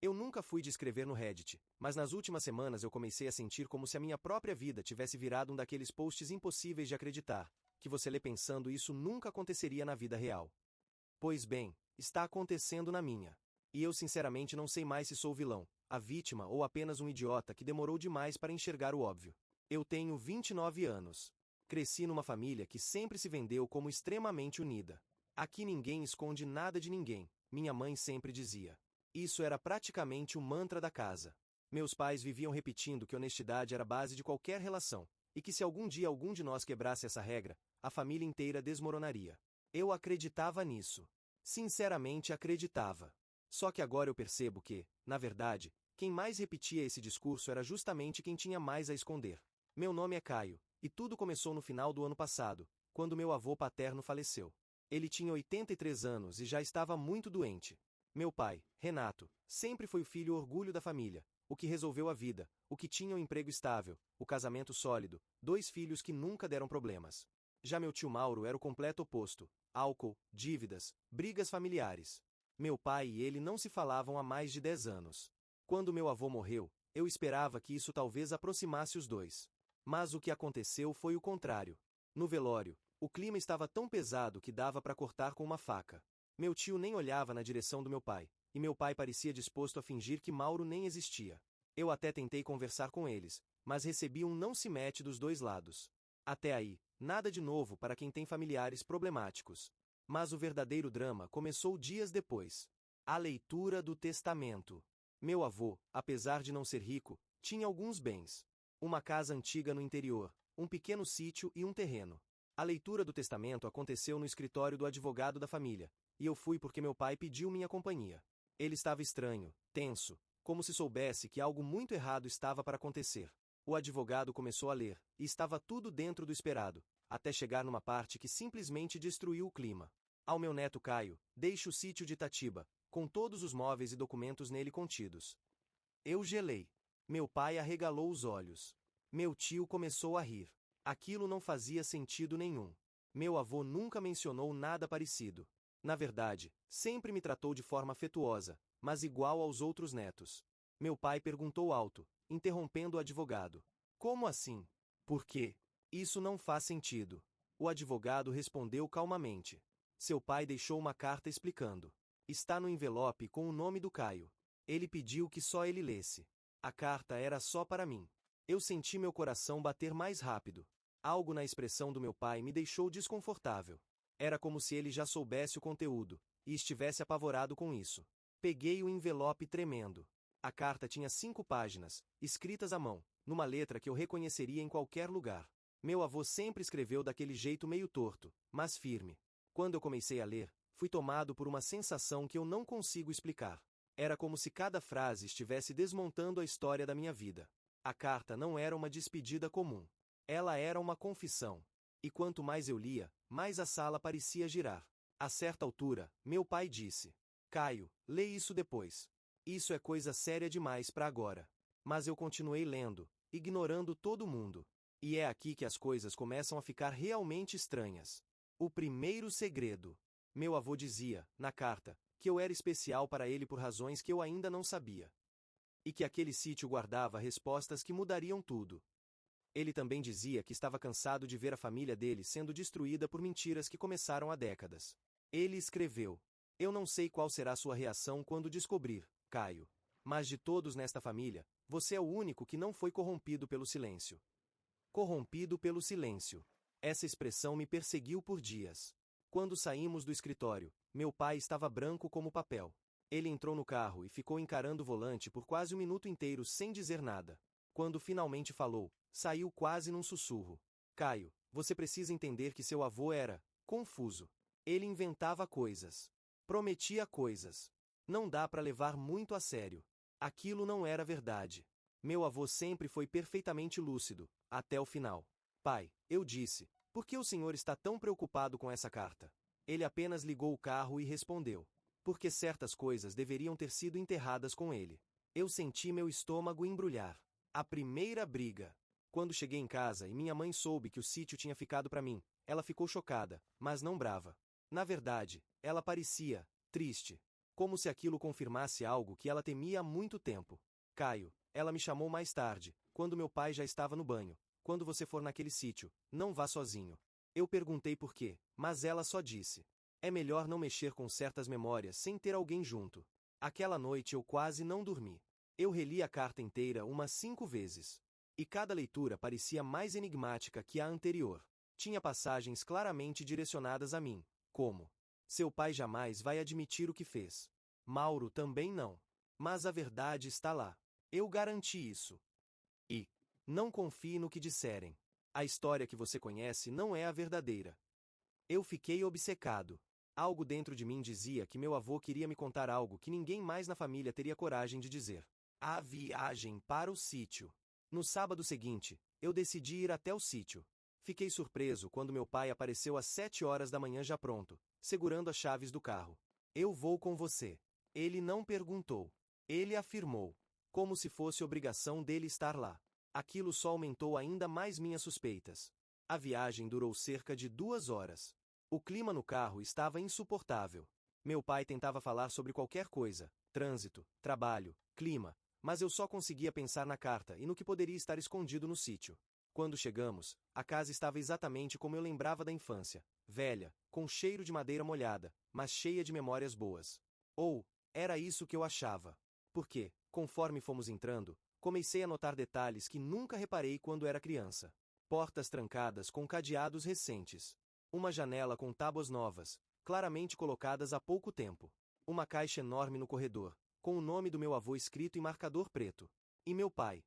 Eu nunca fui de escrever no Reddit, mas nas últimas semanas eu comecei a sentir como se a minha própria vida tivesse virado um daqueles posts impossíveis de acreditar, que você lê pensando isso nunca aconteceria na vida real. Pois bem, está acontecendo na minha. E eu sinceramente não sei mais se sou o vilão, a vítima ou apenas um idiota que demorou demais para enxergar o óbvio. Eu tenho 29 anos. Cresci numa família que sempre se vendeu como extremamente unida. Aqui ninguém esconde nada de ninguém, minha mãe sempre dizia. Isso era praticamente o mantra da casa. Meus pais viviam repetindo que honestidade era a base de qualquer relação, e que se algum dia algum de nós quebrasse essa regra, a família inteira desmoronaria. Eu acreditava nisso. Sinceramente acreditava. Só que agora eu percebo que, na verdade, quem mais repetia esse discurso era justamente quem tinha mais a esconder. Meu nome é Caio, e tudo começou no final do ano passado, quando meu avô paterno faleceu. Ele tinha 83 anos e já estava muito doente. Meu pai, Renato, sempre foi o filho orgulho da família, o que resolveu a vida, o que tinha um emprego estável, o casamento sólido, 2 filhos que nunca deram problemas. Já meu tio Mauro era o completo oposto, álcool, dívidas, brigas familiares. Meu pai e ele não se falavam há mais de 10 anos. Quando meu avô morreu, eu esperava que isso talvez aproximasse os dois. Mas o que aconteceu foi o contrário. No velório, o clima estava tão pesado que dava para cortar com uma faca. Meu tio nem olhava na direção do meu pai, e meu pai parecia disposto a fingir que Mauro nem existia. Eu até tentei conversar com eles, mas recebi um não se mete dos dois lados. Até aí, nada de novo para quem tem familiares problemáticos. Mas o verdadeiro drama começou dias depois. A leitura do testamento. Meu avô, apesar de não ser rico, tinha alguns bens. Uma casa antiga no interior, um pequeno sítio e um terreno. A leitura do testamento aconteceu no escritório do advogado da família, e eu fui porque meu pai pediu minha companhia. Ele estava estranho, tenso, como se soubesse que algo muito errado estava para acontecer. O advogado começou a ler, e estava tudo dentro do esperado, até chegar numa parte que simplesmente destruiu o clima. Ao meu neto Caio, deixe o sítio de Itatiba, com todos os móveis e documentos nele contidos. Eu gelei. Meu pai arregalou os olhos. Meu tio começou a rir. Aquilo não fazia sentido nenhum. Meu avô nunca mencionou nada parecido. Na verdade, sempre me tratou de forma afetuosa, mas igual aos outros netos. Meu pai perguntou alto, interrompendo o advogado. Como assim? Por quê? Isso não faz sentido. O advogado respondeu calmamente. Seu pai deixou uma carta explicando. Está no envelope com o nome do Caio. Ele pediu que só ele lesse. A carta era só para mim. Eu senti meu coração bater mais rápido. Algo na expressão do meu pai me deixou desconfortável. Era como se ele já soubesse o conteúdo, e estivesse apavorado com isso. Peguei o envelope tremendo. A carta tinha 5 páginas, escritas à mão, numa letra que eu reconheceria em qualquer lugar. Meu avô sempre escreveu daquele jeito meio torto, mas firme. Quando eu comecei a ler, fui tomado por uma sensação que eu não consigo explicar. Era como se cada frase estivesse desmontando a história da minha vida. A carta não era uma despedida comum. Ela era uma confissão. E quanto mais eu lia, mais a sala parecia girar. A certa altura, meu pai disse: Caio, lê isso depois. Isso é coisa séria demais para agora. Mas eu continuei lendo, ignorando todo mundo. E é aqui que as coisas começam a ficar realmente estranhas. O primeiro segredo. Meu avô dizia, na carta, que eu era especial para ele por razões que eu ainda não sabia. E que aquele sítio guardava respostas que mudariam tudo. Ele também dizia que estava cansado de ver a família dele sendo destruída por mentiras que começaram há décadas. Ele escreveu: Eu não sei qual será sua reação quando descobrir, Caio. Mas de todos nesta família, você é o único que não foi corrompido pelo silêncio. Corrompido pelo silêncio. Essa expressão me perseguiu por dias. Quando saímos do escritório, meu pai estava branco como papel. Ele entrou no carro e ficou encarando o volante por quase um minuto inteiro sem dizer nada. Quando finalmente falou, saiu quase num sussurro. Caio, você precisa entender que seu avô era confuso. Ele inventava coisas. Prometia coisas. Não dá para levar muito a sério. Aquilo não era verdade. Meu avô sempre foi perfeitamente lúcido, até o final. Pai, eu disse, por que o senhor está tão preocupado com essa carta? Ele apenas ligou o carro e respondeu. Porque certas coisas deveriam ter sido enterradas com ele. Eu senti meu estômago embrulhar. A primeira briga. Quando cheguei em casa e minha mãe soube que o sítio tinha ficado para mim, ela ficou chocada, mas não brava. Na verdade, ela parecia triste. Como se aquilo confirmasse algo que ela temia há muito tempo. Caio, ela me chamou mais tarde, quando meu pai já estava no banho. Quando você for naquele sítio, não vá sozinho. Eu perguntei por quê, mas ela só disse: é melhor não mexer com certas memórias sem ter alguém junto. Aquela noite eu quase não dormi. Eu reli a carta inteira umas 5 vezes. E cada leitura parecia mais enigmática que a anterior. Tinha passagens claramente direcionadas a mim, como: seu pai jamais vai admitir o que fez. Mauro também não. Mas a verdade está lá. Eu garanti isso. E não confie no que disserem. A história que você conhece não é a verdadeira. Eu fiquei obcecado. Algo dentro de mim dizia que meu avô queria me contar algo que ninguém mais na família teria coragem de dizer. A viagem para o sítio. No sábado seguinte, eu decidi ir até o sítio. Fiquei surpreso quando meu pai apareceu às 7 horas da manhã já pronto, segurando as chaves do carro. Eu vou com você. Ele não perguntou. Ele afirmou, como se fosse obrigação dele estar lá. Aquilo só aumentou ainda mais minhas suspeitas. A viagem durou cerca de 2 horas. O clima no carro estava insuportável. Meu pai tentava falar sobre qualquer coisa, trânsito, trabalho, clima, mas eu só conseguia pensar na carta e no que poderia estar escondido no sítio. Quando chegamos, a casa estava exatamente como eu lembrava da infância, velha, com cheiro de madeira molhada, mas cheia de memórias boas. Ou, era isso que eu achava. Porque, conforme fomos entrando, comecei a notar detalhes que nunca reparei quando era criança. Portas trancadas com cadeados recentes. Uma janela com tábuas novas, claramente colocadas há pouco tempo. Uma caixa enorme no corredor, com o nome do meu avô escrito em marcador preto. E meu pai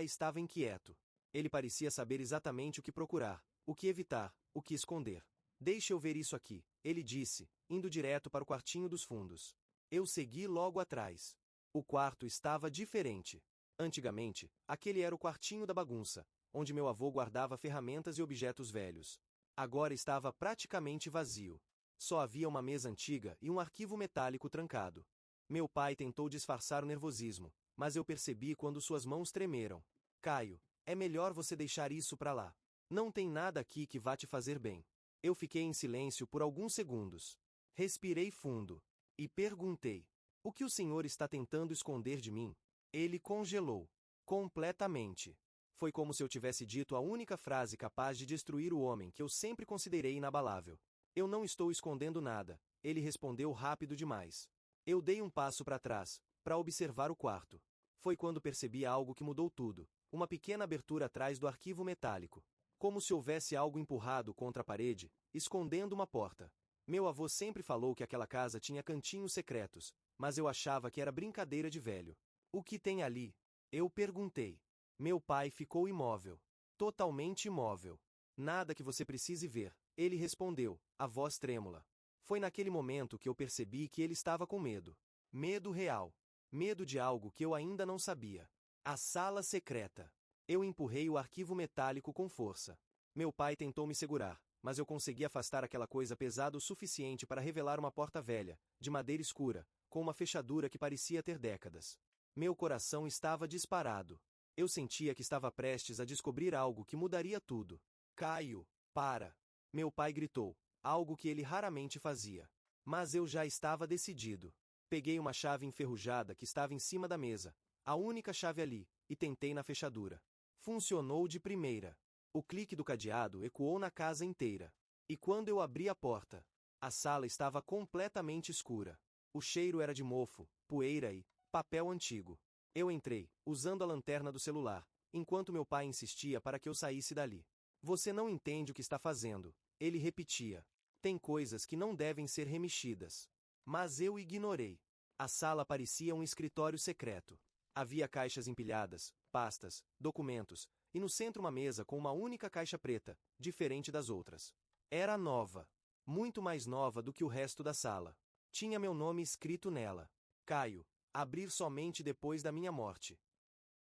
estava inquieto. Ele parecia saber exatamente o que procurar, o que evitar, o que esconder. Deixe eu ver isso aqui, ele disse, indo direto para o quartinho dos fundos. Eu segui logo atrás. O quarto estava diferente. Antigamente, aquele era o quartinho da bagunça, onde meu avô guardava ferramentas e objetos velhos. Agora estava praticamente vazio. Só havia uma mesa antiga e um arquivo metálico trancado. Meu pai tentou disfarçar o nervosismo, mas eu percebi quando suas mãos tremeram. Caio, é melhor você deixar isso para lá. Não tem nada aqui que vá te fazer bem. Eu fiquei em silêncio por alguns segundos. Respirei fundo. E perguntei: o que o senhor está tentando esconder de mim? Ele congelou. Completamente. Foi como se eu tivesse dito a única frase capaz de destruir o homem que eu sempre considerei inabalável. Eu não estou escondendo nada, ele respondeu rápido demais. Eu dei um passo para trás, para observar o quarto. Foi quando percebi algo que mudou tudo, uma pequena abertura atrás do arquivo metálico. Como se houvesse algo empurrado contra a parede, escondendo uma porta. Meu avô sempre falou que aquela casa tinha cantinhos secretos, mas eu achava que era brincadeira de velho. O que tem ali? Eu perguntei. Meu pai ficou imóvel. Totalmente imóvel. Nada que você precise ver, ele respondeu, a voz trêmula. Foi naquele momento que eu percebi que ele estava com medo. Medo real. Medo de algo que eu ainda não sabia. A sala secreta. Eu empurrei o arquivo metálico com força. Meu pai tentou me segurar, mas eu consegui afastar aquela coisa pesada o suficiente para revelar uma porta velha, de madeira escura, com uma fechadura que parecia ter décadas. Meu coração estava disparado. Eu sentia que estava prestes a descobrir algo que mudaria tudo. Caio, para! Meu pai gritou, algo que ele raramente fazia. Mas eu já estava decidido. Peguei uma chave enferrujada que estava em cima da mesa, a única chave ali, e tentei na fechadura. Funcionou de primeira. O clique do cadeado ecoou na casa inteira. E quando eu abri a porta, a sala estava completamente escura. O cheiro era de mofo, poeira e papel antigo. Eu entrei, usando a lanterna do celular, enquanto meu pai insistia para que eu saísse dali. Você não entende o que está fazendo, ele repetia. Tem coisas que não devem ser remexidas. Mas eu ignorei. A sala parecia um escritório secreto. Havia caixas empilhadas, pastas, documentos, e no centro uma mesa com uma única caixa preta, diferente das outras. Era nova. Muito mais nova do que o resto da sala. Tinha meu nome escrito nela. Caio. Abrir somente depois da minha morte.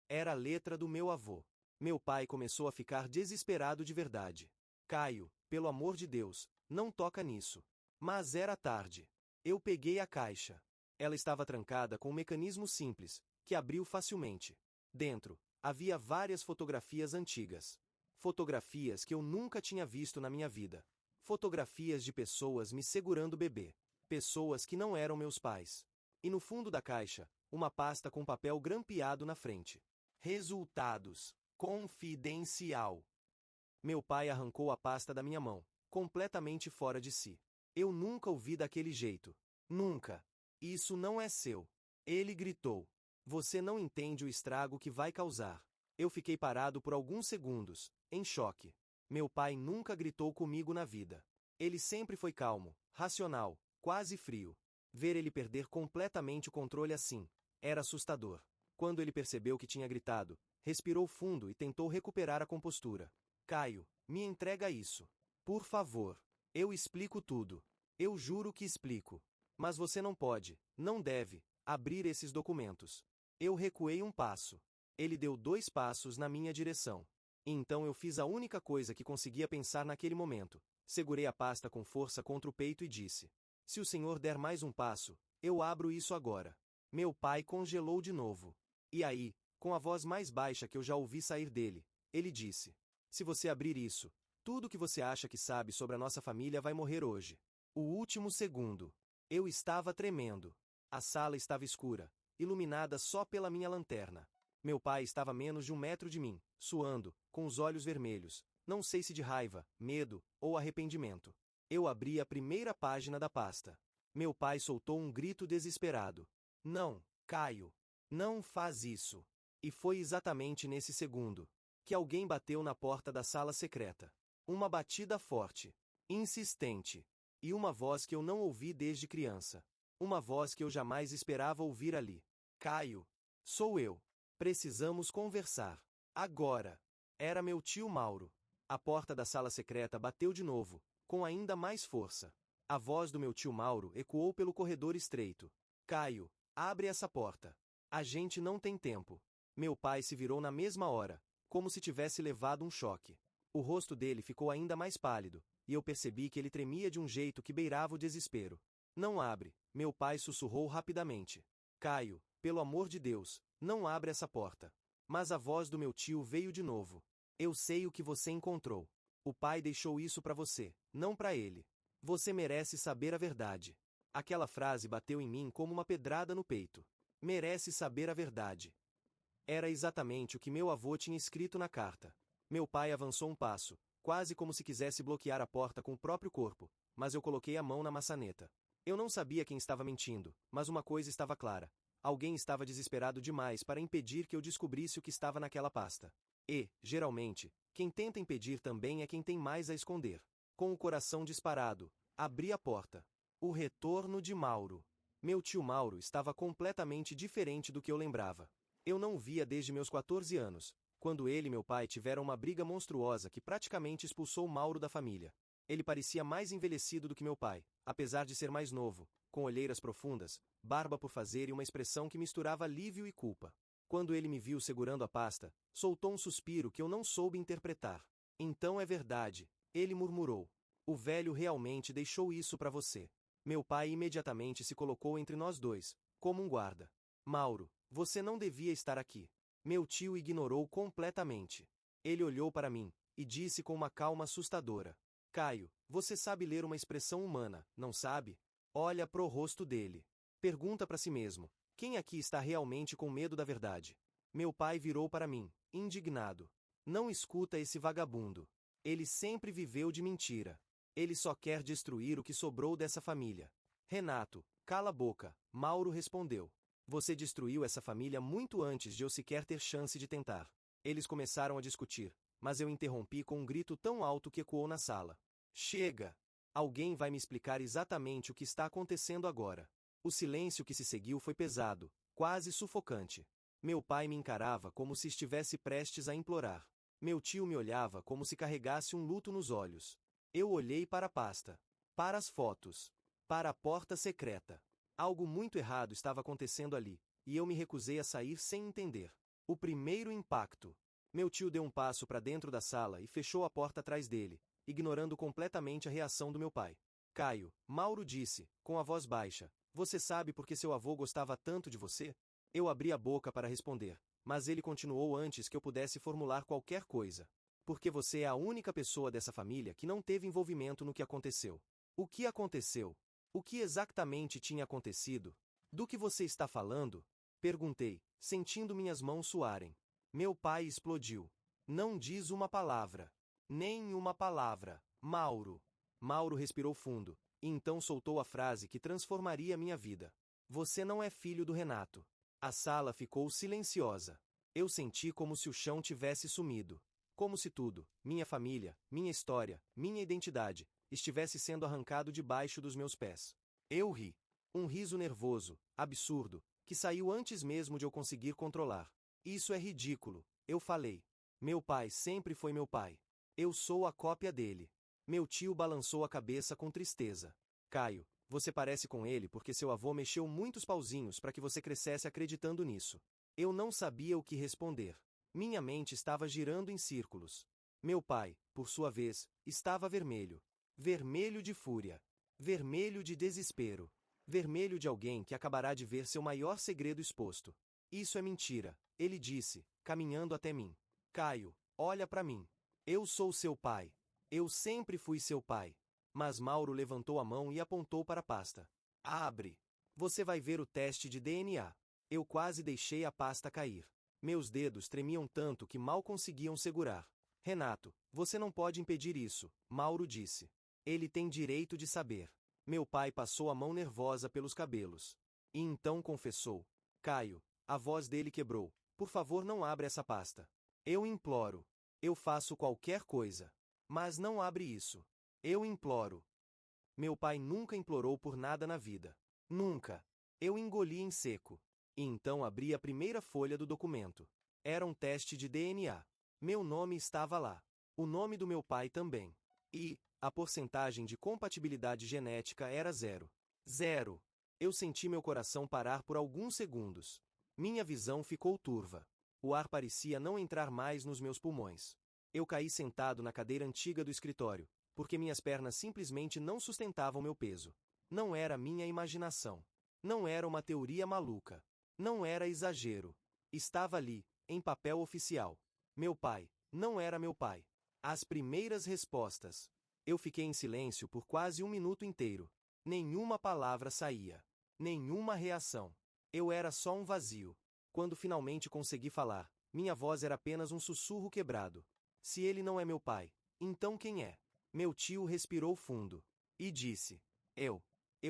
Era a letra do meu avô. Meu pai começou a ficar desesperado de verdade. Caio, pelo amor de Deus, não toca nisso. Mas era tarde. Eu peguei a caixa. Ela estava trancada com um mecanismo simples, que abriu facilmente. Dentro, havia várias fotografias antigas. Fotografias que eu nunca tinha visto na minha vida. Fotografias de pessoas me segurando bebê. Pessoas que não eram meus pais. E no fundo da caixa, uma pasta com papel grampeado na frente. Resultados. Confidencial. Meu pai arrancou a pasta da minha mão, completamente fora de si. Eu nunca o vi daquele jeito. Nunca. Isso não é seu. Ele gritou. Você não entende o estrago que vai causar. Eu fiquei parado por alguns segundos, em choque. Meu pai nunca gritou comigo na vida. Ele sempre foi calmo, racional, quase frio. Ver ele perder completamente o controle assim era assustador. Quando ele percebeu que tinha gritado, respirou fundo e tentou recuperar a compostura. Caio, me entrega isso. Por favor. Eu explico tudo. Eu juro que explico. Mas você não pode, não deve, abrir esses documentos. Eu recuei um passo. Ele deu 2 passos na minha direção. Então eu fiz a única coisa que conseguia pensar naquele momento. Segurei a pasta com força contra o peito e disse: se o senhor der mais um passo, eu abro isso agora. Meu pai congelou de novo. E aí, com a voz mais baixa que eu já ouvi sair dele, ele disse: se você abrir isso, tudo que você acha que sabe sobre a nossa família vai morrer hoje. O último segundo. Eu estava tremendo. A sala estava escura, iluminada só pela minha lanterna. Meu pai estava a menos de 1 metro de mim, suando, com os olhos vermelhos, não sei se de raiva, medo ou arrependimento. Eu abri a primeira página da pasta. Meu pai soltou um grito desesperado. Não, Caio. Não faz isso. E foi exatamente nesse segundo que alguém bateu na porta da sala secreta. Uma batida forte, insistente, e uma voz que eu não ouvi desde criança. Uma voz que eu jamais esperava ouvir ali. Caio. Sou eu. Precisamos conversar. Agora. Era meu tio Mauro. A porta da sala secreta bateu de novo, com ainda mais força. A voz do meu tio Mauro ecoou pelo corredor estreito. Caio, abre essa porta. A gente não tem tempo. Meu pai se virou na mesma hora, como se tivesse levado um choque. O rosto dele ficou ainda mais pálido, e eu percebi que ele tremia de um jeito que beirava o desespero. Não abre, meu pai sussurrou rapidamente. Caio, pelo amor de Deus, não abre essa porta. Mas a voz do meu tio veio de novo. Eu sei o que você encontrou. O pai deixou isso para você, não para ele. Você merece saber a verdade. Aquela frase bateu em mim como uma pedrada no peito. Merece saber a verdade. Era exatamente o que meu avô tinha escrito na carta. Meu pai avançou um passo, quase como se quisesse bloquear a porta com o próprio corpo, mas eu coloquei a mão na maçaneta. Eu não sabia quem estava mentindo, mas uma coisa estava clara. Alguém estava desesperado demais para impedir que eu descobrisse o que estava naquela pasta. E, geralmente, quem tenta impedir também é quem tem mais a esconder. Com o coração disparado, abri a porta. O retorno de Mauro. Meu tio Mauro estava completamente diferente do que eu lembrava. Eu não o via desde meus 14 anos, quando ele e meu pai tiveram uma briga monstruosa que praticamente expulsou Mauro da família. Ele parecia mais envelhecido do que meu pai, apesar de ser mais novo, com olheiras profundas, barba por fazer e uma expressão que misturava alívio e culpa. Quando ele me viu segurando a pasta, soltou um suspiro que eu não soube interpretar. Então é verdade, ele murmurou. O velho realmente deixou isso para você. Meu pai imediatamente se colocou entre nós dois, como um guarda. Mauro, você não devia estar aqui. Meu tio ignorou completamente. Ele olhou para mim e disse com uma calma assustadora: Caio, você sabe ler uma expressão humana, não sabe? Olha pro rosto dele. Pergunta para si mesmo: quem aqui está realmente com medo da verdade? Meu pai virou para mim, indignado. Não escuta esse vagabundo. Ele sempre viveu de mentira. Ele só quer destruir o que sobrou dessa família. Renato, cala a boca, Mauro respondeu. Você destruiu essa família muito antes de eu sequer ter chance de tentar. Eles começaram a discutir, mas eu interrompi com um grito tão alto que ecoou na sala. Chega! Alguém vai me explicar exatamente o que está acontecendo agora. O silêncio que se seguiu foi pesado, quase sufocante. Meu pai me encarava como se estivesse prestes a implorar. Meu tio me olhava como se carregasse um luto nos olhos. Eu olhei para a pasta, para as fotos, para a porta secreta. Algo muito errado estava acontecendo ali, e eu me recusei a sair sem entender. O primeiro impacto. Meu tio deu um passo para dentro da sala e fechou a porta atrás dele, ignorando completamente a reação do meu pai. Caio, Mauro disse, com a voz baixa, você sabe por que seu avô gostava tanto de você? Eu abri a boca para responder, mas ele continuou antes que eu pudesse formular qualquer coisa. Porque você é a única pessoa dessa família que não teve envolvimento no que aconteceu. O que aconteceu? O que exatamente tinha acontecido? Do que você está falando? Perguntei, sentindo minhas mãos suarem. Meu pai explodiu. Não diz uma palavra. Nem uma palavra, Mauro. Mauro respirou fundo, e então soltou a frase que transformaria minha vida. Você não é filho do Renato. A sala ficou silenciosa. Eu senti como se o chão tivesse sumido. Como se tudo, minha família, minha história, minha identidade, estivesse sendo arrancado debaixo dos meus pés. Eu ri. Um riso nervoso, absurdo, que saiu antes mesmo de eu conseguir controlar. Isso é ridículo, eu falei. Meu pai sempre foi meu pai. Eu sou a cópia dele. Meu tio balançou a cabeça com tristeza. Caio, você parece com ele porque seu avô mexeu muitos pauzinhos para que você crescesse acreditando nisso. Eu não sabia o que responder. Minha mente estava girando em círculos. Meu pai, por sua vez, estava vermelho. Vermelho de fúria. Vermelho de desespero. Vermelho de alguém que acabará de ver seu maior segredo exposto. Isso é mentira, ele disse, caminhando até mim. Caio, olha para mim. Eu sou seu pai. Eu sempre fui seu pai. Mas Mauro levantou a mão e apontou para a pasta. Abre. Você vai ver o teste de DNA. Eu quase deixei a pasta cair. Meus dedos tremiam tanto que mal conseguiam segurar. Renato, você não pode impedir isso, Mauro disse. Ele tem direito de saber. Meu pai passou a mão nervosa pelos cabelos. E então confessou. Caio, a voz dele quebrou. Por favor, não abra essa pasta. Eu imploro. Eu faço qualquer coisa. Mas não abre isso. Eu imploro. Meu pai nunca implorou por nada na vida. Nunca. Eu engoli em seco. E então abri a primeira folha do documento. Era um teste de DNA. Meu nome estava lá. O nome do meu pai também. E a porcentagem de compatibilidade genética era 0. 0. Eu senti meu coração parar por alguns segundos. Minha visão ficou turva. O ar parecia não entrar mais nos meus pulmões. Eu caí sentado na cadeira antiga do escritório, porque minhas pernas simplesmente não sustentavam meu peso. Não era minha imaginação. Não era uma teoria maluca. Não era exagero. Estava ali, em papel oficial. Meu pai, não era meu pai. As primeiras respostas. Eu fiquei em silêncio por quase um minuto inteiro. Nenhuma palavra saía. Nenhuma reação. Eu era só um vazio. Quando finalmente consegui falar, minha voz era apenas um sussurro quebrado. Se ele não é meu pai, então quem é? Meu tio respirou fundo. E disse. Eu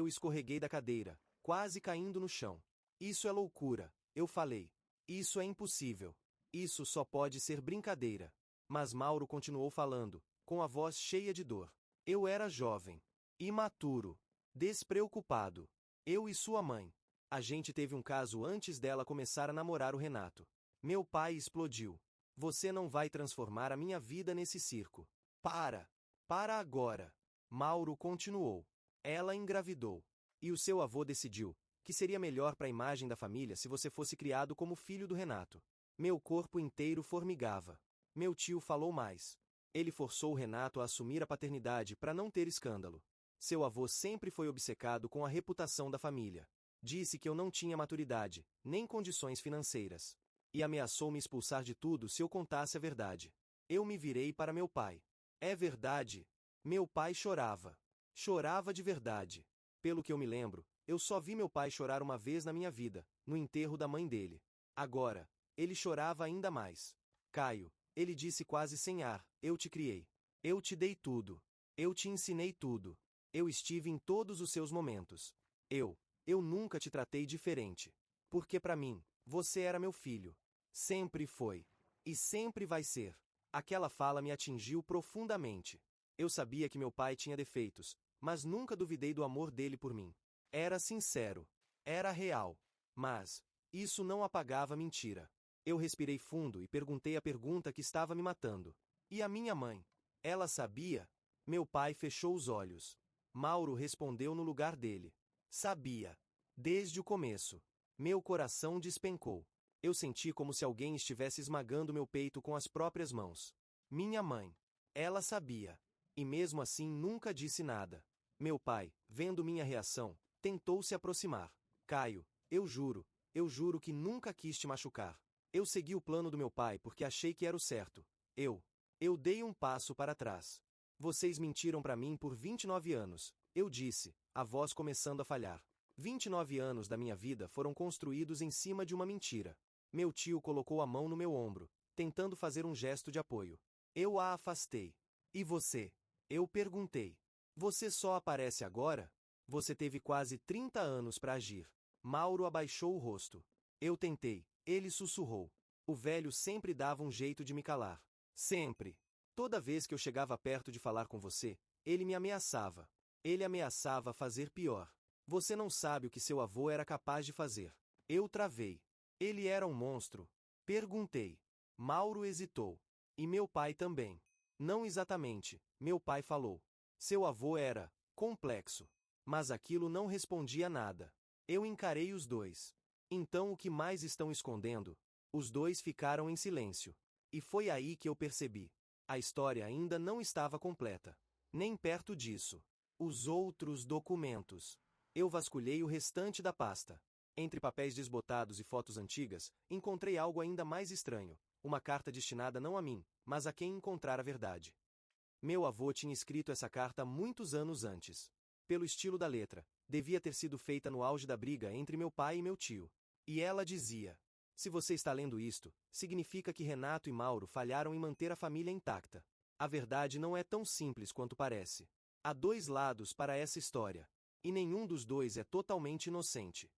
escorreguei da cadeira, quase caindo no chão. Isso é loucura, eu falei. Isso é impossível. Isso só pode ser brincadeira. Mas Mauro continuou falando, com a voz cheia de dor. Eu era jovem, imaturo, despreocupado. Eu e sua mãe. A gente teve um caso antes dela começar a namorar o Renato. Meu pai explodiu. Você não vai transformar a minha vida nesse circo. Para! Para agora! Mauro continuou. Ela engravidou. E o seu avô decidiu que seria melhor para a imagem da família se você fosse criado como filho do Renato. Meu corpo inteiro formigava. Meu tio falou mais. Ele forçou o Renato a assumir a paternidade para não ter escândalo. Seu avô sempre foi obcecado com a reputação da família. Disse que eu não tinha maturidade, nem condições financeiras. E ameaçou me expulsar de tudo se eu contasse a verdade. Eu me virei para meu pai. É verdade. Meu pai chorava. Chorava de verdade. Pelo que eu me lembro, eu só vi meu pai chorar uma vez na minha vida, no enterro da mãe dele. Agora, ele chorava ainda mais. Caio, ele disse quase sem ar, eu te criei. Eu te dei tudo. Eu te ensinei tudo. Eu estive em todos os seus momentos. Eu nunca te tratei diferente. Porque para mim, você era meu filho. Sempre foi. E sempre vai ser. Aquela fala me atingiu profundamente. Eu sabia que meu pai tinha defeitos, mas nunca duvidei do amor dele por mim. Era sincero. Era real. Mas isso não apagava a mentira. Eu respirei fundo e perguntei a pergunta que estava me matando. E a minha mãe? Ela sabia? Meu pai fechou os olhos. Mauro respondeu no lugar dele. Sabia. Desde o começo. Meu coração despencou. Eu senti como se alguém estivesse esmagando meu peito com as próprias mãos. Minha mãe. Ela sabia. E mesmo assim nunca disse nada. Meu pai, vendo minha reação, tentou se aproximar. Caio, eu juro que nunca quis te machucar. Eu segui o plano do meu pai porque achei que era o certo. Eu dei um passo para trás. Vocês mentiram para mim por 29 anos, eu disse, a voz começando a falhar. 29 anos da minha vida foram construídos em cima de uma mentira. Meu tio colocou a mão no meu ombro, tentando fazer um gesto de apoio. Eu a afastei. E você? Eu perguntei. Você só aparece agora? Você teve quase 30 anos para agir. Mauro abaixou o rosto. Eu tentei. Ele sussurrou. O velho sempre dava um jeito de me calar. Sempre. Toda vez que eu chegava perto de falar com você, ele me ameaçava. Ele ameaçava fazer pior. Você não sabe o que seu avô era capaz de fazer. Eu travei. Ele era um monstro? Perguntei. Mauro hesitou. E meu pai também. Não exatamente, meu pai falou. Seu avô era complexo. Mas aquilo não respondia nada. Eu encarei os dois. Então o que mais estão escondendo? Os dois ficaram em silêncio. E foi aí que eu percebi. A história ainda não estava completa. Nem perto disso. Os outros documentos. Eu vasculhei o restante da pasta. Entre papéis desbotados e fotos antigas, encontrei algo ainda mais estranho. Uma carta destinada não a mim, mas a quem encontrar a verdade. Meu avô tinha escrito essa carta muitos anos antes. Pelo estilo da letra, devia ter sido feita no auge da briga entre meu pai e meu tio. E ela dizia: se você está lendo isto, significa que Renato e Mauro falharam em manter a família intacta. A verdade não é tão simples quanto parece. Há dois lados para essa história. E nenhum dos dois é totalmente inocente.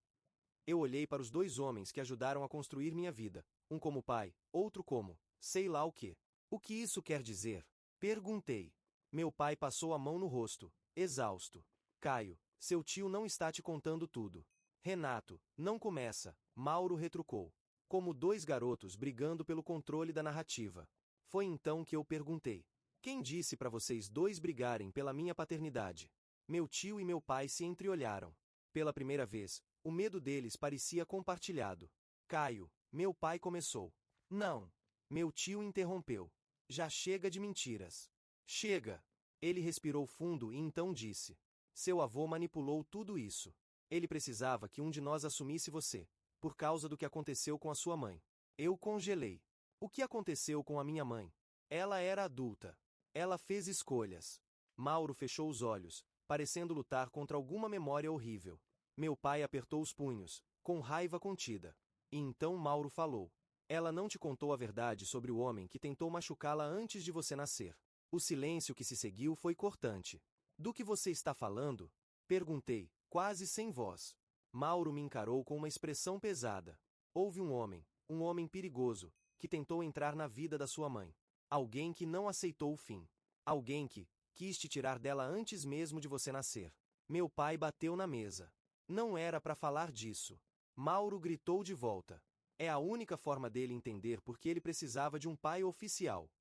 Eu olhei para os dois homens que ajudaram a construir minha vida, um como pai, outro como, sei lá o quê. O que isso quer dizer? Perguntei. Meu pai passou a mão no rosto, exausto. Caio, seu tio não está te contando tudo. Renato, não começa, Mauro retrucou. Como dois garotos brigando pelo controle da narrativa. Foi então que eu perguntei. Quem disse para vocês dois brigarem pela minha paternidade? Meu tio e meu pai se entreolharam. Pela primeira vez, o medo deles parecia compartilhado. Caio, meu pai começou. Não. Meu tio interrompeu. Já chega de mentiras. Chega. Ele respirou fundo e então disse. Seu avô manipulou tudo isso. Ele precisava que um de nós assumisse você, por causa do que aconteceu com a sua mãe. Eu congelei. O que aconteceu com a minha mãe? Ela era adulta. Ela fez escolhas. Mauro fechou os olhos, parecendo lutar contra alguma memória horrível. Meu pai apertou os punhos, com raiva contida. E então Mauro falou. Ela não te contou a verdade sobre o homem que tentou machucá-la antes de você nascer. O silêncio que se seguiu foi cortante. Do que você está falando? Perguntei, quase sem voz. Mauro me encarou com uma expressão pesada. Houve um homem perigoso, que tentou entrar na vida da sua mãe. Alguém que não aceitou o fim. Alguém que quis te tirar dela antes mesmo de você nascer. Meu pai bateu na mesa. Não era para falar disso. Mauro gritou de volta. É a única forma dele entender por que ele precisava de um pai oficial.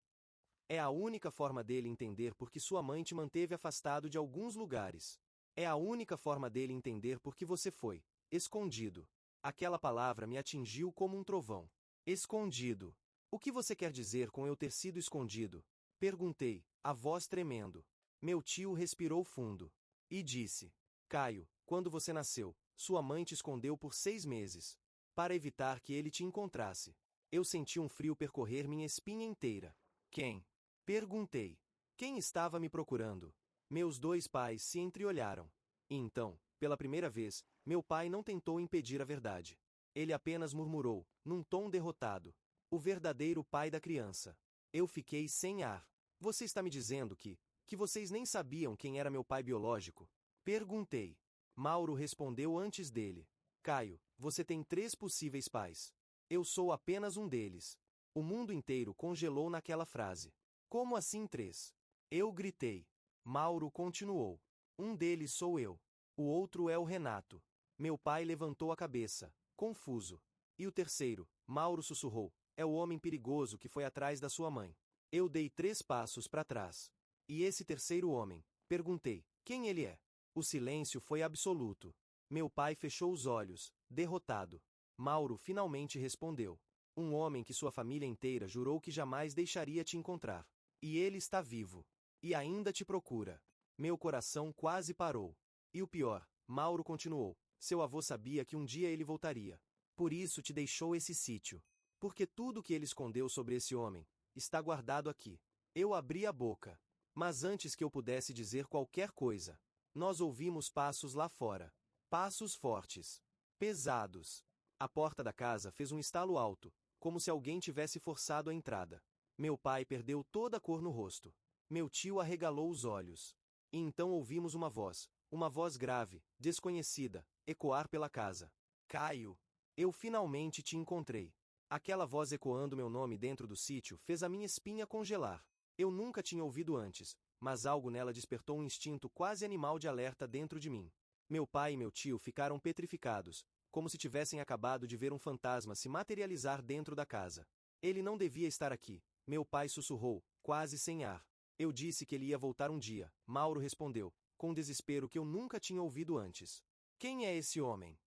É a única forma dele entender por que sua mãe te manteve afastado de alguns lugares. É a única forma dele entender por que você foi escondido. Aquela palavra me atingiu como um trovão. Escondido. O que você quer dizer com eu ter sido escondido? Perguntei, a voz tremendo. Meu tio respirou fundo. E disse: Caio, quando você nasceu, sua mãe te escondeu por 6 meses. Para evitar que ele te encontrasse. Eu senti um frio percorrer minha espinha inteira. Quem? Perguntei. Quem estava me procurando? Meus dois pais se entreolharam. E então, pela primeira vez, meu pai não tentou impedir a verdade. Ele apenas murmurou, num tom derrotado. O verdadeiro pai da criança. Eu fiquei sem ar. Você está me dizendo que vocês nem sabiam quem era meu pai biológico? Perguntei. Mauro respondeu antes dele. Caio, você tem 3 possíveis pais. Eu sou apenas um deles. O mundo inteiro congelou naquela frase. Como assim 3? Eu gritei. Mauro continuou. Um deles sou eu. O outro é o Renato. Meu pai levantou a cabeça, confuso. E o terceiro, Mauro sussurrou, é o homem perigoso que foi atrás da sua mãe. Eu dei 3 passos para trás. E esse terceiro homem? Perguntei, quem ele é? O silêncio foi absoluto. Meu pai fechou os olhos, derrotado. Mauro finalmente respondeu. Um homem que sua família inteira jurou que jamais deixaria te encontrar. E ele está vivo. E ainda te procura. Meu coração quase parou. E o pior, Mauro continuou, seu avô sabia que um dia ele voltaria. Por isso te deixou esse sítio. Porque tudo o que ele escondeu sobre esse homem está guardado aqui. Eu abri a boca. Mas antes que eu pudesse dizer qualquer coisa, nós ouvimos passos lá fora. Passos fortes. Pesados. A porta da casa fez um estalo alto, como se alguém tivesse forçado a entrada. Meu pai perdeu toda a cor no rosto. Meu tio arregalou os olhos. E então ouvimos uma voz grave, desconhecida, ecoar pela casa. Caio! Eu finalmente te encontrei. Aquela voz ecoando meu nome dentro do sítio fez a minha espinha congelar. Eu nunca tinha ouvido antes, mas algo nela despertou um instinto quase animal de alerta dentro de mim. Meu pai e meu tio ficaram petrificados, como se tivessem acabado de ver um fantasma se materializar dentro da casa. Ele não devia estar aqui, meu pai sussurrou, quase sem ar. Eu disse que ele ia voltar um dia, Mauro respondeu, com um desespero que eu nunca tinha ouvido antes. Quem é esse homem?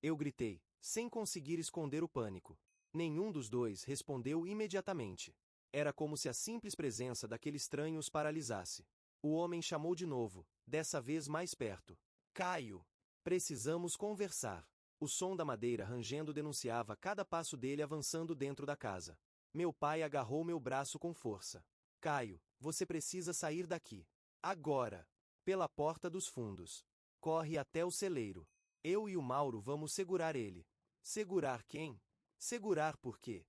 Eu gritei, sem conseguir esconder o pânico. Nenhum dos dois respondeu imediatamente. Era como se a simples presença daquele estranho os paralisasse. O homem chamou de novo, dessa vez mais perto. Caio! Precisamos conversar. O som da madeira rangendo denunciava cada passo dele avançando dentro da casa. Meu pai agarrou meu braço com força. Caio, você precisa sair daqui. Agora! Pela porta dos fundos. Corre até o celeiro. Eu e o Mauro vamos segurar ele. Segurar quem? Segurar por quê?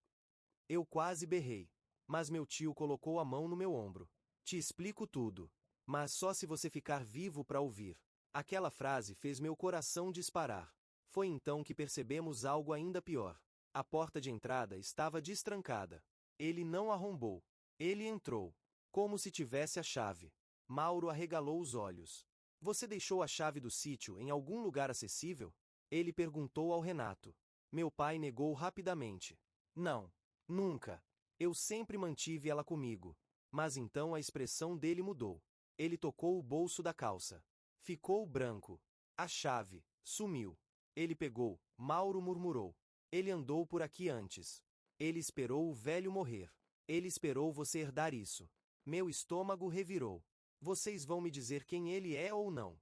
Eu quase berrei. Mas meu tio colocou a mão no meu ombro. Te explico tudo. Mas só se você ficar vivo para ouvir. Aquela frase fez meu coração disparar. Foi então que percebemos algo ainda pior. A porta de entrada estava destrancada. Ele não arrombou. Ele entrou. Como se tivesse a chave. Mauro arregalou os olhos. Você deixou a chave do sítio em algum lugar acessível? Ele perguntou ao Renato. Meu pai negou rapidamente. Não. Nunca. Eu sempre mantive ela comigo. Mas então a expressão dele mudou. Ele tocou o bolso da calça. Ficou branco. A chave sumiu. Ele pegou, Mauro murmurou. Ele andou por aqui antes. Ele esperou o velho morrer. Ele esperou você herdar isso. Meu estômago revirou. Vocês vão me dizer quem ele é ou não?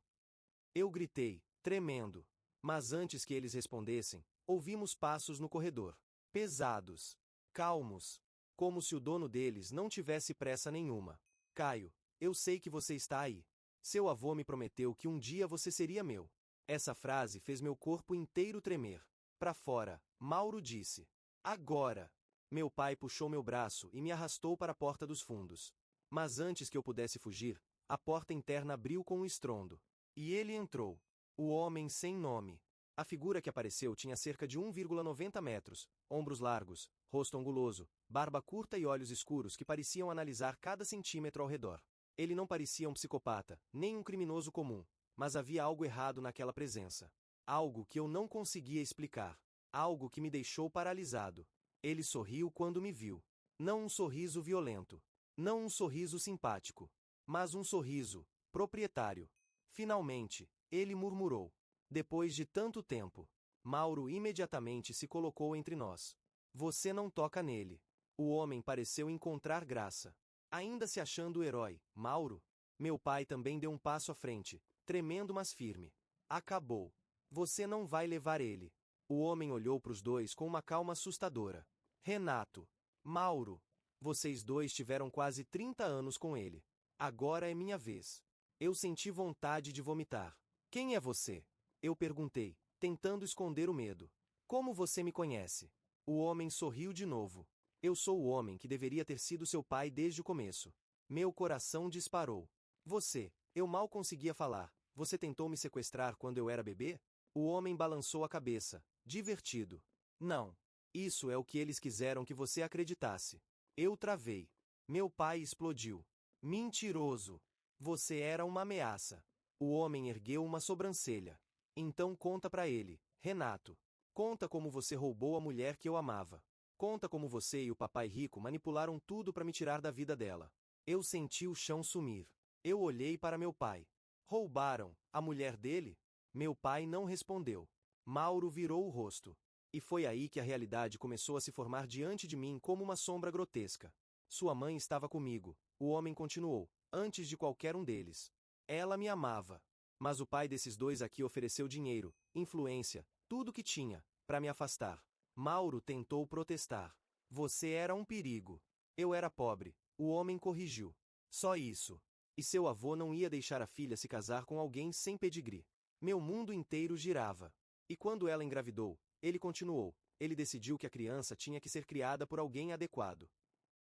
Eu gritei, tremendo. Mas antes que eles respondessem, ouvimos passos no corredor. Pesados. Calmos. Como se o dono deles não tivesse pressa nenhuma. Caio, eu sei que você está aí. Seu avô me prometeu que um dia você seria meu. Essa frase fez meu corpo inteiro tremer. Pra fora, Mauro disse. Agora! Meu pai puxou meu braço e me arrastou para a porta dos fundos. Mas antes que eu pudesse fugir, a porta interna abriu com um estrondo. E ele entrou. O homem sem nome. A figura que apareceu tinha cerca de 1,90 metros, ombros largos, rosto anguloso, barba curta e olhos escuros que pareciam analisar cada centímetro ao redor. Ele não parecia um psicopata, nem um criminoso comum, mas havia algo errado naquela presença. Algo que eu não conseguia explicar. Algo que me deixou paralisado. Ele sorriu quando me viu. Não um sorriso violento. Não um sorriso simpático. Mas um sorriso proprietário. Finalmente, ele murmurou. Depois de tanto tempo. Mauro imediatamente se colocou entre nós. Você não toca nele. O homem pareceu encontrar graça. Ainda se achando o herói, Mauro? Meu pai também deu um passo à frente, tremendo mas firme. Acabou. Você não vai levar ele. O homem olhou para os dois com uma calma assustadora. Renato. Mauro. Vocês dois tiveram quase 30 anos com ele. Agora é minha vez. Eu senti vontade de vomitar. Quem é você? Eu perguntei, tentando esconder o medo. Como você me conhece? O homem sorriu de novo. Eu sou o homem que deveria ter sido seu pai desde o começo. Meu coração disparou. Você, eu mal conseguia falar. Você tentou me sequestrar quando eu era bebê? O homem balançou a cabeça, divertido. Não. Isso é o que eles quiseram que você acreditasse. Eu travei. Meu pai explodiu. Mentiroso. Você era uma ameaça. O homem ergueu uma sobrancelha. Então conta pra ele, Renato. Conta como você roubou a mulher que eu amava. Conta como você e o papai rico manipularam tudo para me tirar da vida dela. Eu senti o chão sumir. Eu olhei para meu pai. Roubaram a mulher dele? Meu pai não respondeu. Mauro virou o rosto. E foi aí que a realidade começou a se formar diante de mim como uma sombra grotesca. Sua mãe estava comigo, o homem continuou, antes de qualquer um deles. Ela me amava. Mas o pai desses dois aqui ofereceu dinheiro, influência, tudo o que tinha, para me afastar. Mauro tentou protestar. Você era um perigo. Eu era pobre, o homem corrigiu. Só isso. E seu avô não ia deixar a filha se casar com alguém sem pedigree. Meu mundo inteiro girava. E quando ela engravidou, ele continuou. Ele decidiu que a criança tinha que ser criada por alguém adequado.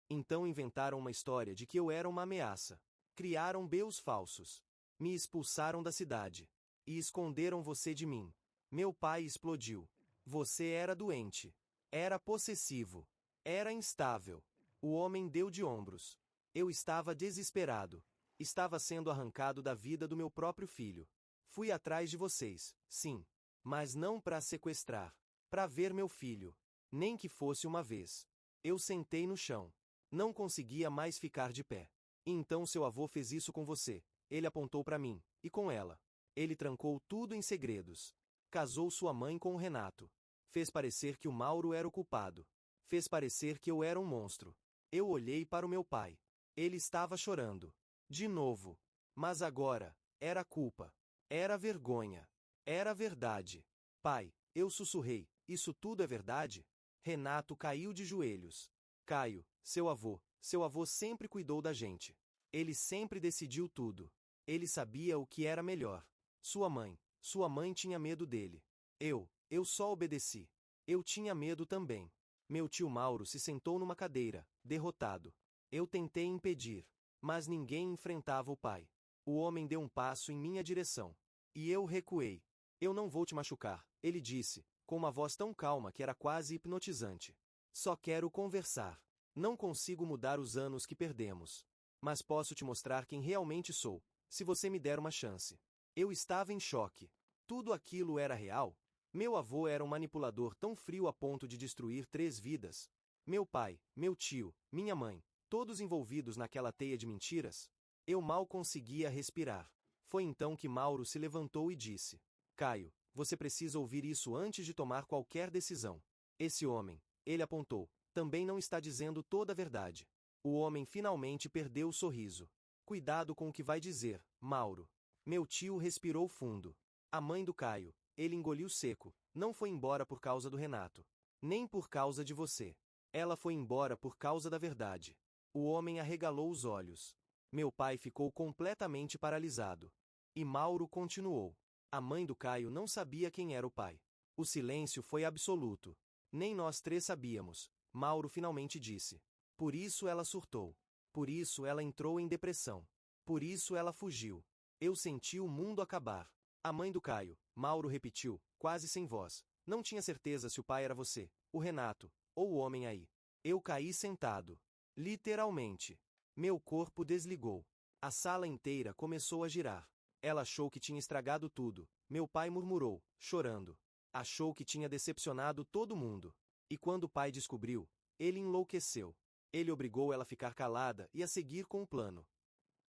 Então inventaram uma história de que eu era uma ameaça. Criaram BOs falsos. Me expulsaram da cidade. E esconderam você de mim. Meu pai explodiu. Você era doente. Era possessivo. Era instável. O homem deu de ombros. Eu estava desesperado. Estava sendo arrancado da vida do meu próprio filho. Fui atrás de vocês, sim. Mas não para sequestrar. Para ver meu filho. Nem que fosse uma vez. Eu sentei no chão. Não conseguia mais ficar de pé. E então seu avô fez isso com você. Ele apontou para mim, e com ela. Ele trancou tudo em segredos. Casou sua mãe com o Renato. Fez parecer que o Mauro era o culpado. Fez parecer que eu era um monstro. Eu olhei para o meu pai. Ele estava chorando. De novo. Mas agora, era culpa. Era vergonha. Era verdade. Pai, eu sussurrei, isso tudo é verdade? Renato caiu de joelhos. Caio, seu avô sempre cuidou da gente. Ele sempre decidiu tudo. Ele sabia o que era melhor. Sua mãe tinha medo dele. Eu só obedeci. Eu tinha medo também. Meu tio Mauro se sentou numa cadeira, derrotado. Eu tentei impedir, mas ninguém enfrentava o pai. O homem deu um passo em minha direção. E eu recuei. Eu não vou te machucar, ele disse, com uma voz tão calma que era quase hipnotizante. Só quero conversar. Não consigo mudar os anos que perdemos. Mas posso te mostrar quem realmente sou, se você me der uma chance. Eu estava em choque. Tudo aquilo era real? Meu avô era um manipulador tão frio a ponto de destruir 3 vidas. Meu pai, meu tio, minha mãe, todos envolvidos naquela teia de mentiras. Eu mal conseguia respirar. Foi então que Mauro se levantou e disse: Caio, você precisa ouvir isso antes de tomar qualquer decisão. Esse homem, ele apontou, também não está dizendo toda a verdade. O homem finalmente perdeu o sorriso. Cuidado com o que vai dizer, Mauro. Meu tio respirou fundo. A mãe do Caio, ele engoliu seco, não foi embora por causa do Renato. Nem por causa de você. Ela foi embora por causa da verdade. O homem arregalou os olhos. Meu pai ficou completamente paralisado. E Mauro continuou. A mãe do Caio não sabia quem era o pai. O silêncio foi absoluto. Nem nós 3 sabíamos, Mauro finalmente disse. Por isso ela surtou. Por isso ela entrou em depressão. Por isso ela fugiu. Eu senti o mundo acabar. A mãe do Caio, Mauro repetiu, quase sem voz. Não tinha certeza se o pai era você, o Renato, ou o homem aí. Eu caí sentado. Literalmente. Meu corpo desligou. A sala inteira começou a girar. Ela achou que tinha estragado tudo. Meu pai murmurou, chorando. Achou que tinha decepcionado todo mundo. E quando o pai descobriu, ele enlouqueceu. Ele obrigou ela a ficar calada e a seguir com o plano.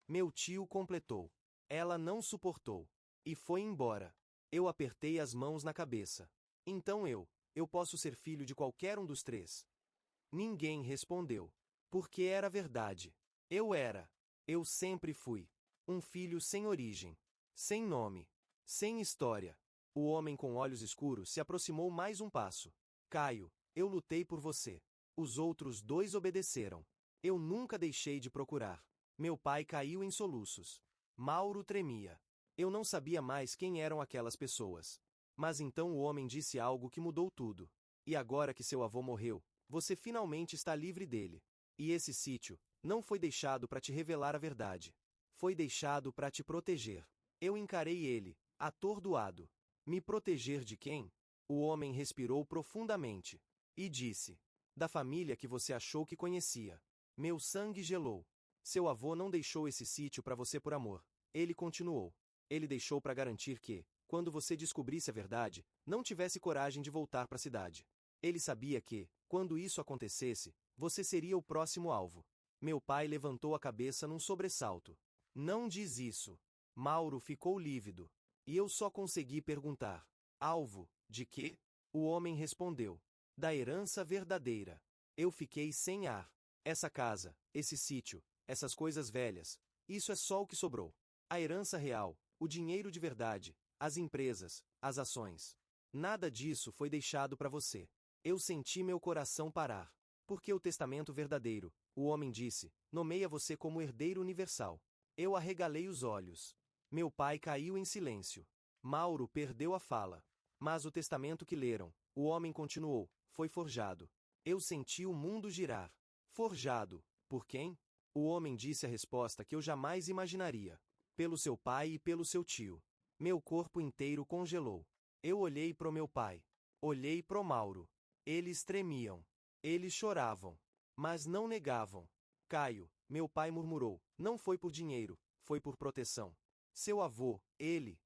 Meu tio completou. Ela não suportou. E foi embora. Eu apertei as mãos na cabeça. Então eu posso ser filho de qualquer um dos 3. Ninguém respondeu. Porque era verdade. Eu era. Eu sempre fui. Um filho sem origem. Sem nome. Sem história. O homem com olhos escuros se aproximou mais um passo. Caio, eu lutei por você. Os outros 2 obedeceram. Eu nunca deixei de procurar. Meu pai caiu em soluços. Mauro tremia. Eu não sabia mais quem eram aquelas pessoas. Mas então o homem disse algo que mudou tudo. E agora que seu avô morreu, você finalmente está livre dele. E esse sítio não foi deixado para te revelar a verdade. Foi deixado para te proteger. Eu encarei ele, atordoado. Me proteger de quem? O homem respirou profundamente. E disse: da família que você achou que conhecia. Meu sangue gelou. Seu avô não deixou esse sítio para você por amor. Ele continuou. Ele deixou para garantir que, quando você descobrisse a verdade, não tivesse coragem de voltar para a cidade. Ele sabia que, quando isso acontecesse, você seria o próximo alvo. Meu pai levantou a cabeça num sobressalto. Não diz isso. Mauro ficou lívido. E eu só consegui perguntar: alvo, de quê? O homem respondeu: da herança verdadeira. Eu fiquei sem ar. Essa casa, esse sítio, essas coisas velhas, isso é só o que sobrou. A herança real, o dinheiro de verdade, as empresas, as ações. Nada disso foi deixado para você. Eu senti meu coração parar. Porque o testamento verdadeiro, o homem disse, nomeia você como herdeiro universal. Eu arregalei os olhos. Meu pai caiu em silêncio. Mauro perdeu a fala. Mas o testamento que leram, o homem continuou, foi forjado. Eu senti o mundo girar. Forjado, por quem? O homem disse a resposta que eu jamais imaginaria. Pelo seu pai e pelo seu tio. Meu corpo inteiro congelou. Eu olhei pro meu pai. Olhei pro Mauro. Eles tremiam. Eles choravam. Mas não negavam. Caio, meu pai murmurou, não foi por dinheiro, foi por proteção. Seu avô, ele.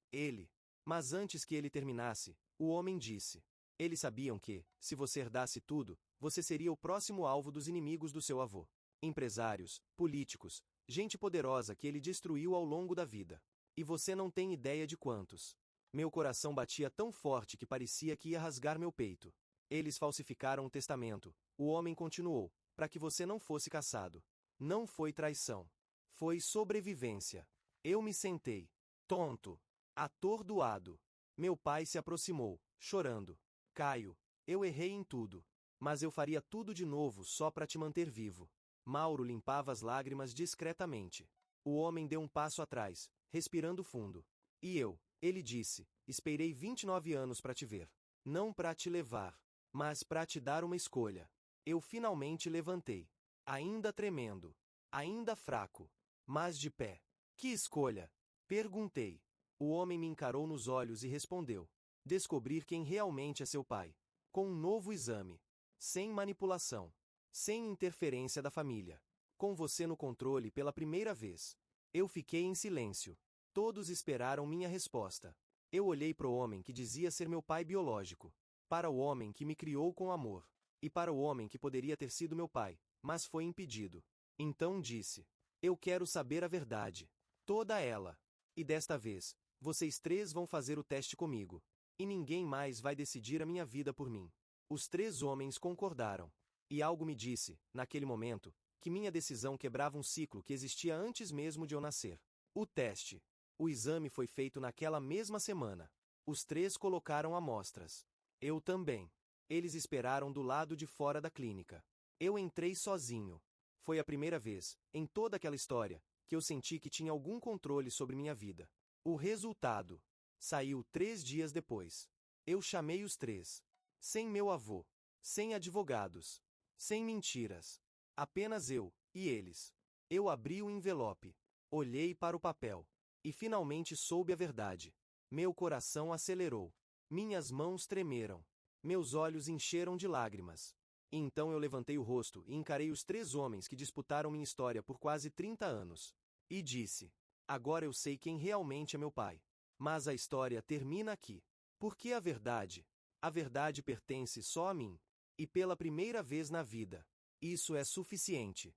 Mas antes que ele terminasse, o homem disse. Eles sabiam que, se você herdasse tudo, você seria o próximo alvo dos inimigos do seu avô. Empresários, políticos, gente poderosa que ele destruiu ao longo da vida. E você não tem ideia de quantos. Meu coração batia tão forte que parecia que ia rasgar meu peito. Eles falsificaram o testamento, o homem continuou, para que você não fosse caçado. Não foi traição. Foi sobrevivência. Eu me sentei. Tonto. Atordoado. Meu pai se aproximou, chorando. Caio, eu errei em tudo. Mas eu faria tudo de novo só para te manter vivo. Mauro limpava as lágrimas discretamente. O homem deu um passo atrás, respirando fundo. E eu, ele disse, esperei 29 anos para te ver. Não para te levar, mas para te dar uma escolha. Eu finalmente levantei. Ainda tremendo. Ainda fraco. Mas de pé. Que escolha? Perguntei. O homem me encarou nos olhos e respondeu. Descobrir quem realmente é seu pai. Com um novo exame. Sem manipulação. Sem interferência da família. Com você no controle pela primeira vez. Eu fiquei em silêncio. Todos esperaram minha resposta. Eu olhei para o homem que dizia ser meu pai biológico. Para o homem que me criou com amor. E para o homem que poderia ter sido meu pai, mas foi impedido. Então disse. Eu quero saber a verdade. Toda ela. E desta vez, vocês três vão fazer o teste comigo. E ninguém mais vai decidir a minha vida por mim. Os três homens concordaram. E algo me disse, naquele momento, que minha decisão quebrava um ciclo que existia antes mesmo de eu nascer. O teste. O exame foi feito naquela mesma semana. Os três colocaram amostras. Eu também. Eles esperaram do lado de fora da clínica. Eu entrei sozinho. Foi a primeira vez, em toda aquela história, que eu senti que tinha algum controle sobre minha vida. O resultado saiu 3 dias depois. Eu chamei os três. Sem meu avô. Sem advogados. Sem mentiras. Apenas eu, e eles. Eu abri o envelope. Olhei para o papel. E finalmente soube a verdade. Meu coração acelerou. Minhas mãos tremeram. Meus olhos encheram de lágrimas. Então eu levantei o rosto e encarei os três homens que disputaram minha história por quase 30 anos. E disse: agora eu sei quem realmente é meu pai. Mas a história termina aqui. Porque a verdade pertence só a mim. E pela primeira vez na vida. Isso é suficiente.